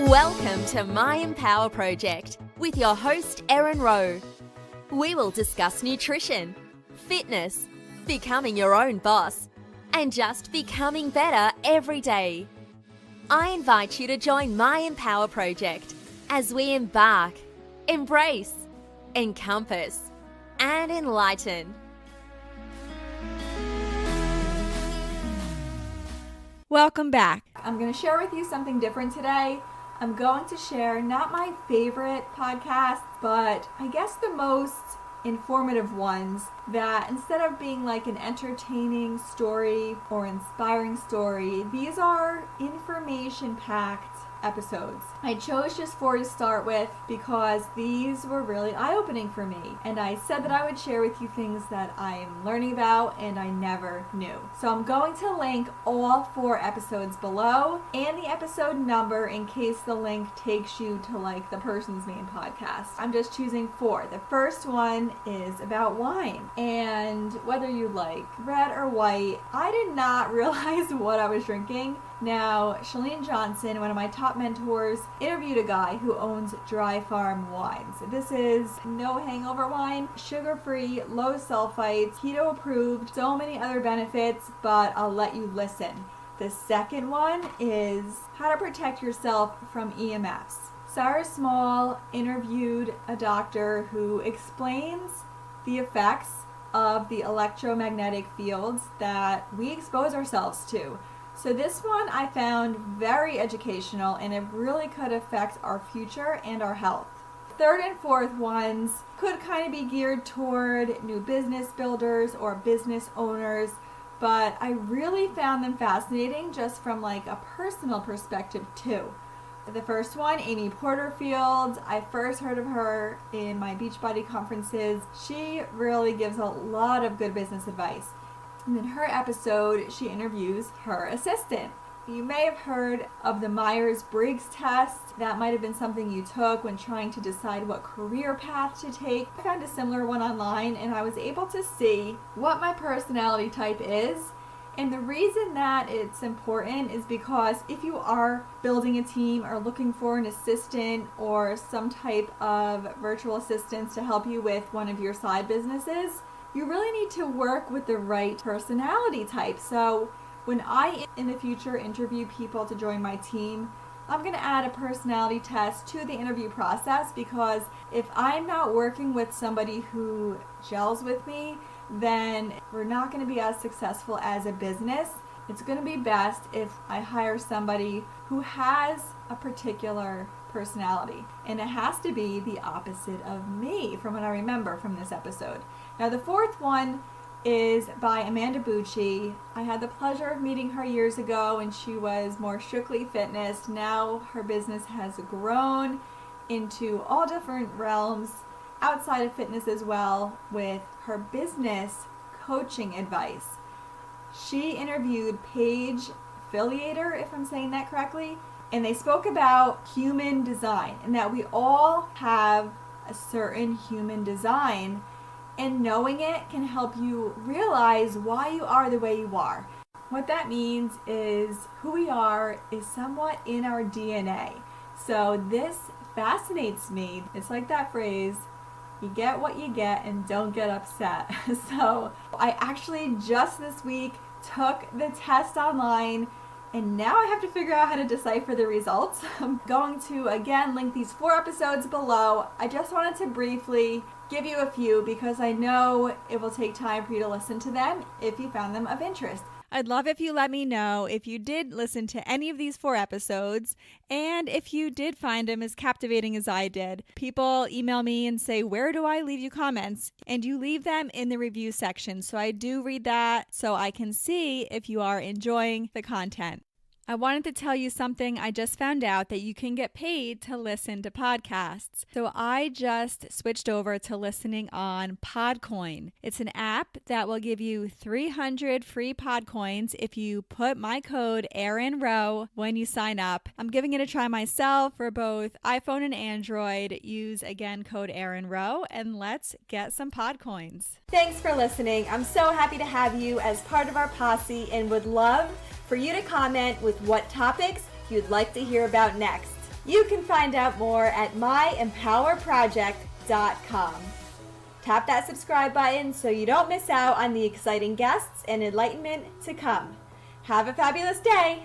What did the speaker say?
Welcome to My Empower Project with your host, Erin Rowe. We will discuss nutrition, fitness, becoming your own boss, and just becoming better every day. I invite you to join My Empower Project as we embark, embrace, encompass, and enlighten. Welcome back. I'm going to share with you something different today. I'm going to share not my favorite podcasts, but I guess the most informative ones that instead of being like an entertaining story or inspiring story, these are information-packed episodes. I chose just 4 to start with because these were really eye-opening for me, and I said that I would share with you things that I'm learning about and I never knew. So I'm going to link all 4 episodes below and the episode number in case the link takes you to like the person's main podcast. I'm just choosing 4. The first one is about wine, and whether you like red or white, I did not realize what I was drinking. Now, Chalene Johnson, one of my top mentors, interviewed a guy who owns Dry Farm Wines. This is no hangover wine, sugar-free, low sulfites, keto approved, so many other benefits, but I'll let you listen. The second one is how to protect yourself from EMFs. Sarah Small interviewed a doctor who explains the effects of the electromagnetic fields that we expose ourselves to. So this one I found very educational, and it really could affect our future and our health. Third and fourth ones could kind of be geared toward new business builders or business owners, but I really found them fascinating just from like a personal perspective too. The first one, Amy Porterfield, I first heard of her in my Beachbody conferences. She really gives a lot of good business advice. And in her episode, she interviews her assistant. You may have heard of the Myers-Briggs test. That might have been something you took when trying to decide what career path to take. I found a similar one online, and I was able to see what my personality type is. And the reason that it's important is because if you are building a team or looking for an assistant or some type of virtual assistance to help you with one of your side businesses, you really need to work with the right personality type. So when I, in the future, interview people to join my team, I'm going to add a personality test to the interview process, because if I'm not working with somebody who gels with me, then we're not going to be as successful as a business. It's going to be best if I hire somebody who has a particular personality, and it has to be the opposite of me, from what I remember from this episode. Now, the fourth one is by Amanda Bucci. I had the pleasure of meeting her years ago, and she was more strictly fitness. Now her business has grown into all different realms outside of fitness as well, with her business coaching advice. She interviewed Paige Affiliator, if I'm saying that correctly, and they spoke about human design, and that we all have a certain human design, and knowing it can help you realize why you are the way you are. What that means is who we are is somewhat in our DNA. So this fascinates me. It's like that phrase, you get what you get and don't get upset. So I actually just this week took the test online, and now I have to figure out how to decipher the results. I'm going to, again, link these 4 episodes below. I just wanted to briefly give you a few because I know it will take time for you to listen to them if you found them of interest. I'd love if you let me know if you did listen to any of these 4 episodes, and if you did find them as captivating as I did. People email me and say, where do I leave you comments? And you leave them in the review section. So I do read that so I can see if you are enjoying the content. I wanted to tell you something. I just found out that you can get paid to listen to podcasts. So I just switched over to listening on Podcoin. It's an app that will give you 300 free Podcoins if you put my code ErinRowe when you sign up. I'm giving it a try myself for both iPhone and Android. Use, again, code ErinRowe, and let's get some Podcoins. Thanks for listening. I'm so happy to have you as part of our posse, and would love for you to comment with what topics you'd like to hear about next. You can find out more at myempowerproject.com. Tap that subscribe button so you don't miss out on the exciting guests and enlightenment to come. Have a fabulous day!